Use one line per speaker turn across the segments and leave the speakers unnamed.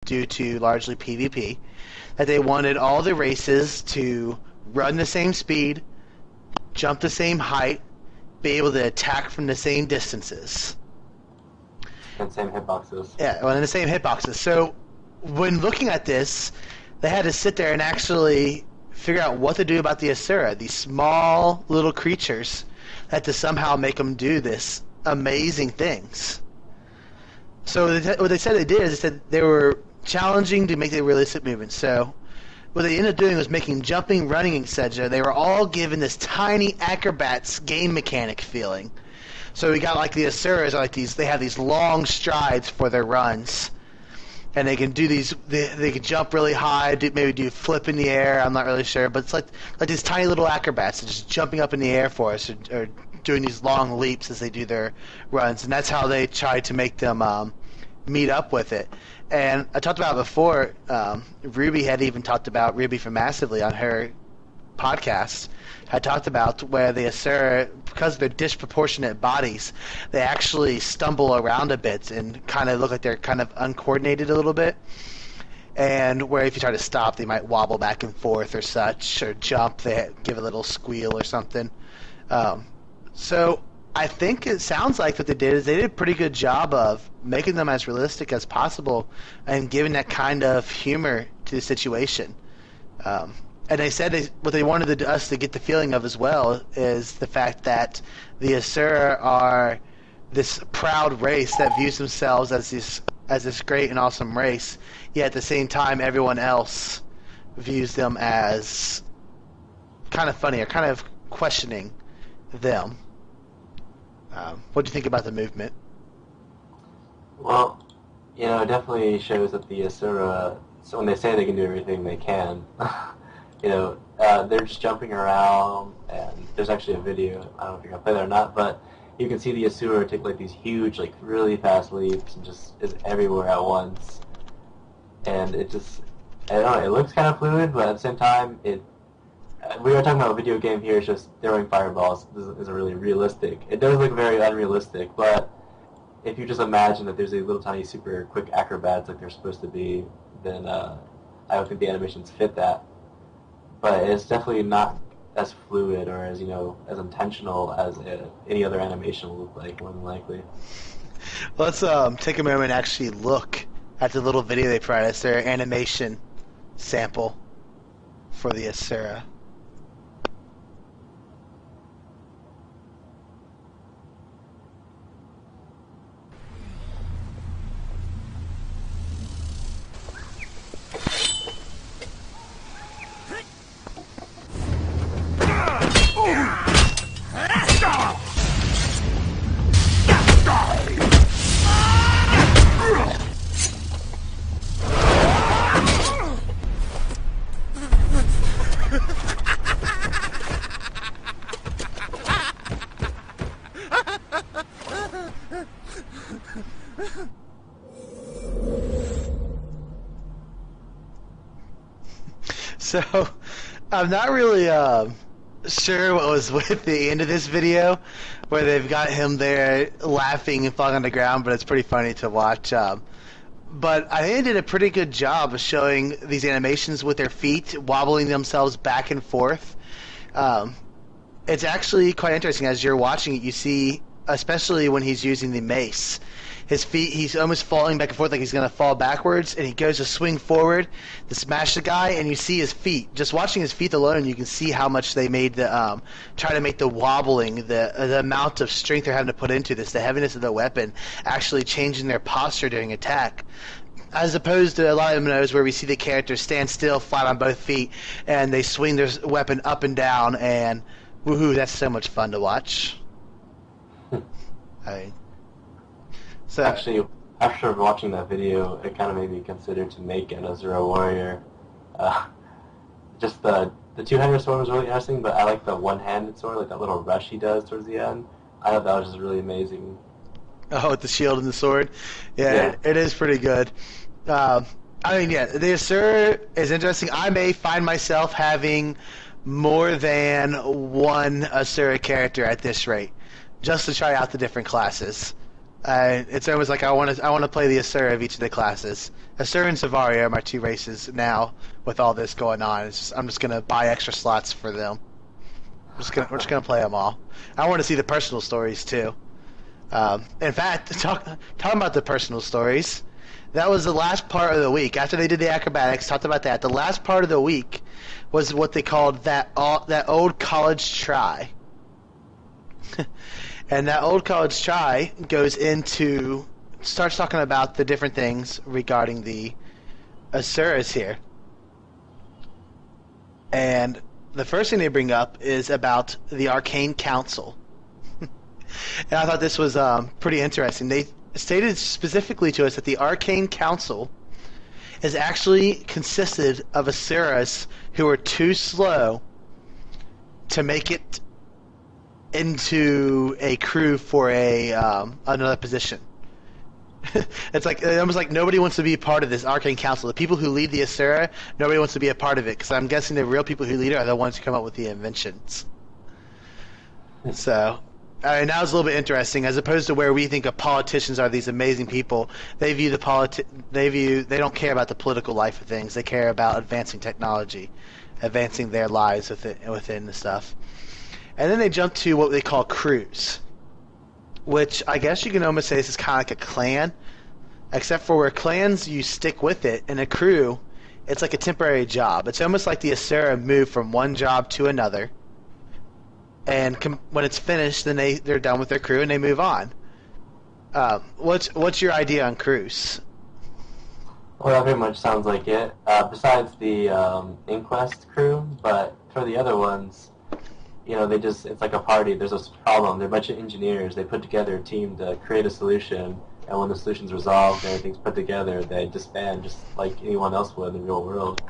due to largely PvP, that they wanted all the races to run the same speed, jump the same height, be able to attack from the same distances.
And same hitboxes.
Yeah, well, in the same hitboxes. So when looking at this, they had to sit there and actually figure out what to do about the Asura, these small little creatures, that to somehow make them do this amazing things. So what they said they did is they said they were challenging to make the realistic movements. So what they ended up doing was making jumping, running, etc. They were all given this tiny acrobats game mechanic feeling. So we got like the Asuras are like these. They have these long strides for their runs, and they can do these. They can jump really high, maybe do flip in the air. I'm not really sure, but it's like these tiny little acrobats just jumping up in the air for us, or doing these long leaps as they do their runs, and that's how they try to make them meet up with it. And I talked about it before. Ruby had even talked about Ruby from Massively on her podcast. Had talked about where the Asura, because of their disproportionate bodies, they actually stumble around a bit and kind of look like they're kind of uncoordinated a little bit. And where if you try to stop, they might wobble back and forth or such, or jump, they give a little squeal or something. So I think it sounds like what they did is they did a pretty good job of making them as realistic as possible and giving that kind of humor to the situation. And they said what they wanted us to get the feeling of as well is the fact that the Asura are this proud race that views themselves as this great and awesome race, yet at the same time everyone else views them as kind of funny or kind of questioning them. What do you think about the movement?
Well, it definitely shows that the Asura, so when they say they can do everything, they can. They're just jumping around, and there's actually a video, I don't know if you're going to play that or not, but you can see the Asura take like these huge, like really fast leaps and just is everywhere at once. And it just, I don't know, it looks kind of fluid, but at the same time, we were talking about a video game here, it's just throwing fireballs isn't really realistic. It does look very unrealistic, but if you just imagine that there's a little tiny super quick acrobats like they're supposed to be, then I don't think the animations fit that. But it's definitely not as fluid or as as intentional as any other animation will look like, more than likely.
Let's take a moment and actually look at the little video they provided us, their animation sample for the Asura. So, I'm not really sure what was with the end of this video, where they've got him there laughing and falling on the ground, but it's pretty funny to watch. But I think they did a pretty good job of showing these animations with their feet wobbling themselves back and forth. It's actually quite interesting. As you're watching it, you see, especially when he's using the mace, his feet, he's almost falling back and forth like he's going to fall backwards, and he goes to swing forward to smash the guy, and you see his feet. Just watching his feet alone, you can see how much they made the try to make the wobbling, the amount of strength they're having to put into this, the heaviness of the weapon, actually changing their posture during attack. As opposed to a lot of MMOs where we see the characters stand still, flat on both feet, and they swing their weapon up and down, and woohoo, that's so much fun to watch. So
actually, after watching that video, it kind of made me consider to make an Asura warrior. Just the two-handed sword was really interesting, but I like the one-handed sword, like that little rush he does towards the end. I thought that was just really amazing.
Oh, with the shield and the sword? Yeah. It is pretty good. The Asura is interesting. I may find myself having more than one Asura character at this rate, just to try out the different classes. It's almost like I want to play the Asura of each of the classes. Asura and Savari are my two races now. With all this going on, I'm just gonna buy extra slots for them. We're just gonna play them all. I want to see the personal stories too. In fact, talking about the personal stories, that was the last part of the week. After they did the acrobatics, talked about that. The last part of the week was what they called that old college try. And that old college try starts talking about the different things regarding the Asuras here. And the first thing they bring up is about the Arcane Council. And I thought this was pretty interesting. They stated specifically to us that the Arcane Council is actually consisted of Asuras who are too slow to make it into a crew for another position. It's almost like nobody wants to be a part of this Arcane Council. The people who lead the Asura, nobody wants to be a part of it, because I'm guessing the real people who lead it are the ones who come up with the inventions. So, that was a little bit interesting, as opposed to where we think of politicians are these amazing people. They don't care about the political life of things. They care about advancing technology, advancing their lives within the stuff. And then they jump to what they call crews, which I guess you can almost say this is kind of like a clan, except for where clans you stick with it, and a crew, it's like a temporary job. It's almost like the Asura move from one job to another, and when it's finished, then they're done with their crew and they move on. What's your idea on crews?
Well, that very much sounds like it. Besides the Inquest crew, but for the other ones, it's like a party. There's a problem. They're a bunch of engineers. They put together a team to create a solution, and when the solution's resolved and everything's put together, they disband just like anyone else would in the real world.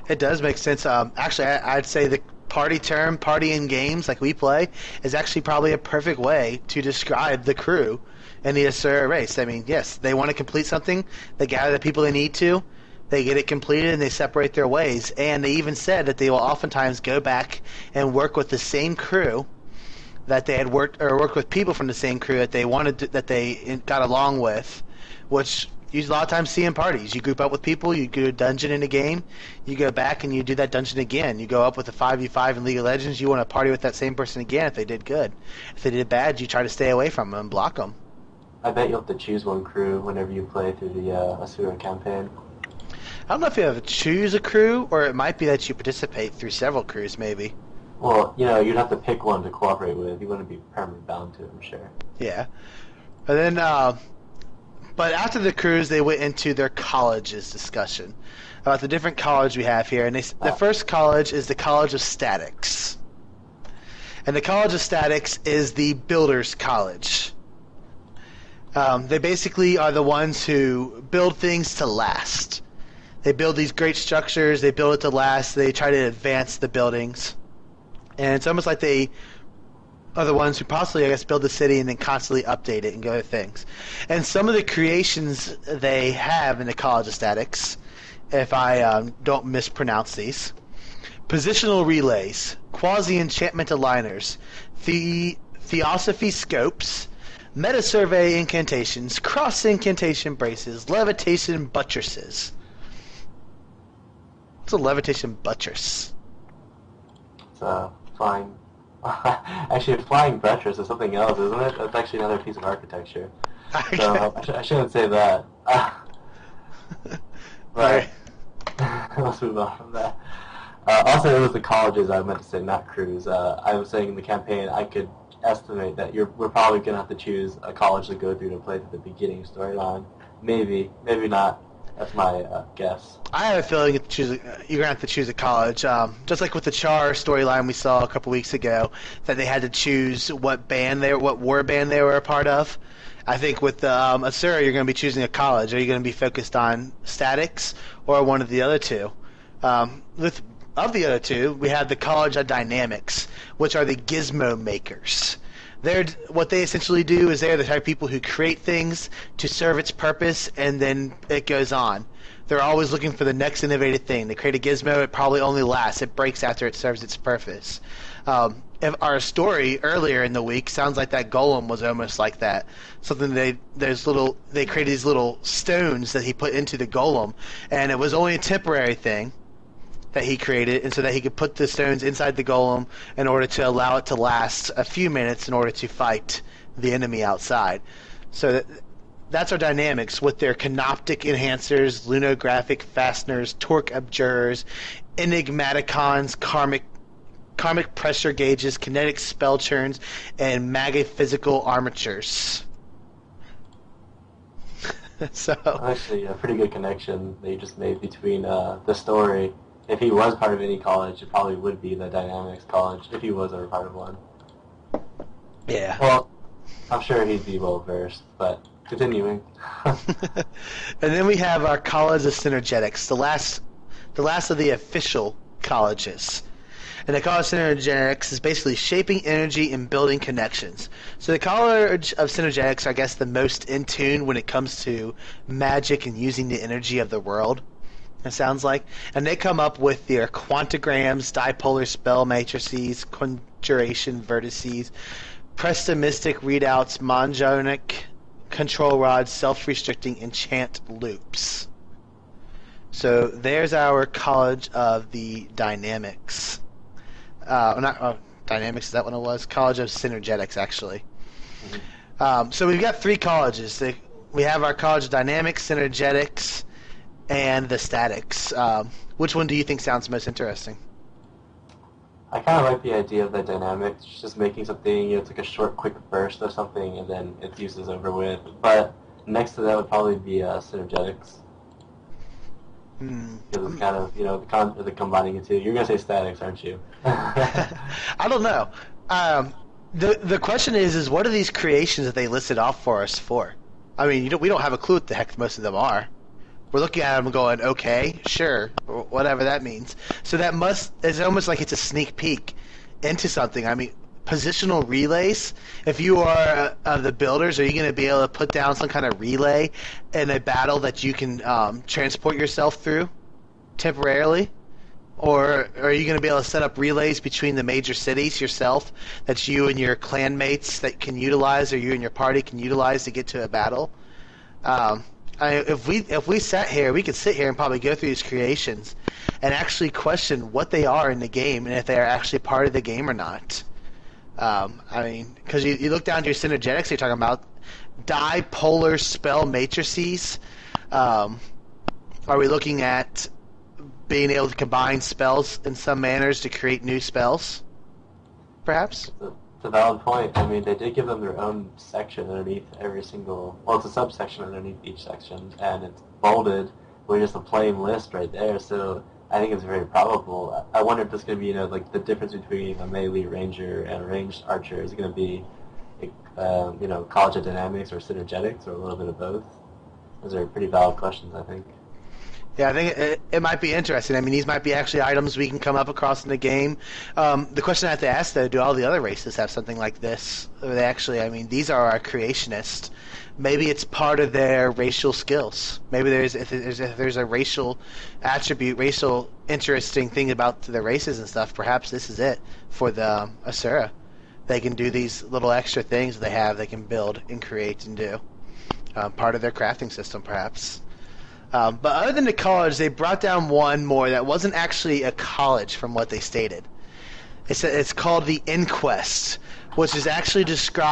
It does make sense. Actually, I'd say the party in games like we play is actually probably a perfect way to describe the crew in the Asura race. I mean, yes, they want to complete something. They gather the people they need to. They get it completed and they separate their ways. And they even said that they will oftentimes go back and work with the same crew that they had worked with people from the same crew that they got along with, which you a lot of times see in parties. You group up with people, you do a dungeon in a game, you go back and you do that dungeon again. You go up with a 5v5 in League of Legends, you want to party with that same person again if they did good. If they did bad, you try to stay away from them and block them.
I bet you'll have to choose one crew whenever you play through the Asura campaign.
I don't know if you have to choose a crew, or it might be that you participate through several crews, maybe.
Well, you'd have to pick one to cooperate with. You wouldn't be permanently bound to it, I'm sure.
Yeah. And then, but after the crews, they went into their colleges discussion about the different college we have here. And the first college is the College of Statics. And the College of Statics is the Builders College. They basically are the ones who build things to last. They build these great structures, they build it to last, they try to advance the buildings. And it's almost like they are the ones who possibly, I guess, build the city and then constantly update it and go to things. And some of the creations they have in the College of Statics, if I don't mispronounce these, positional relays, quasi-enchantment aligners, theosophy scopes, meta-survey incantations, cross-incantation braces, levitation buttresses. What's a levitation buttress?
It's flying. Actually, a flying buttress is something else, isn't it? That's actually another piece of architecture. So I shouldn't say that. But let's move on from that. Also, it was the colleges I meant to say, not crews. I was saying in the campaign I could estimate that we're probably going to have to choose a college to go through to play through the beginning storyline. Maybe not. That's my guess.
I have a feeling you're going to have to choose a college. Just like with the Char storyline we saw a couple weeks ago, that they had to choose what war band they were a part of. I think with Asura, you're going to be choosing a college. Are you going to be focused on statics or one of the other two? Of the other two, we have the College of Dynamics, which are the gizmo makers. What they essentially do is they're the type of people who create things to serve its purpose, and then it goes on. They're always looking for the next innovative thing. They create a gizmo, it probably only lasts. It breaks after it serves its purpose. If our story earlier in the week sounds like that golem was almost like that. Something they created these little stones that he put into the golem, and it was only a temporary thing that he created, and so that he could put the stones inside the golem in order to allow it to last a few minutes in order to fight the enemy outside. So that's our dynamics with their canoptic enhancers, lunographic fasteners, torque abjurers, enigmaticons, karmic pressure gauges, kinetic spell churns, and magaphysical armatures. So
actually, a pretty good connection that you just made between the story. If he was part of any college, it probably would be the Dynamics College, if he was ever part of one.
yeah.
Well, I'm sure he'd be well versed, but continuing.
And then we have our College of Synergetics, the last of the official colleges. And the College of Synergetics is basically shaping energy and building connections. So the College of Synergetics are, I guess, the most in tune when it comes to magic and using the energy of the world, it sounds like. And they come up with their quantagrams, dipolar spell matrices, conjuration vertices, prestomistic readouts, mongonic control rods, self-restricting enchant loops. So there's our College of the Dynamics. Dynamics, is that what it was? College of Synergetics, actually. Mm-hmm. So we've got three colleges. We have our College of Dynamics, Synergetics, and the Statics. Which one do you think sounds most interesting?
I kind of like the idea of the Dynamics, just making something, it's like a short, quick burst of something, and then its use is over with. But next to that would probably be Synergetics. Because it's kind of, the combining it two. You're going to say Statics, aren't you?
I don't know. The question is what are these creations that they listed off for us for? I mean, we don't have a clue what the heck most of them are. We're looking at them going, okay, sure, whatever that means. So it's almost like it's a sneak peek into something. I mean, positional relays, if you are the builders, are you going to be able to put down some kind of relay in a battle that you can transport yourself through temporarily? Or are you going to be able to set up relays between the major cities yourself that you and your clanmates that can utilize, or you and your party can utilize to get to a battle? If we sat here, we could sit here and probably go through these creations and actually question what they are in the game and if they are actually part of the game or not. I mean, because you look down to your Synergetics, you're talking about dipolar spell matrices. Are we looking at being able to combine spells in some manners to create new spells, perhaps?
It's a valid point. I mean, they did give them their own section underneath every single... Well, it's a subsection underneath each section, and it's bolded with just a plain list right there, so I think it's very probable. I wonder if this is going to be, like the difference between a melee ranger and a ranged archer. Is it going to be, College of Dynamics or Synergetics, or a little bit of both? Those are pretty valid questions, I think.
Yeah, I think it might be interesting. I mean, these might be actually items we can come up across in the game. The question I have to ask, though, do all the other races have something like this? Or they actually, I mean, these are our creationists. Maybe it's part of their racial skills. Maybe if there's a racial attribute, racial interesting thing about the races and stuff, perhaps this is it for the Asura. They can do these little extra things they have, they can build and create and do. Part of their crafting system, perhaps. But other than the college, they brought down one more that wasn't actually a college from what they stated. It's called the Inquest, which is actually described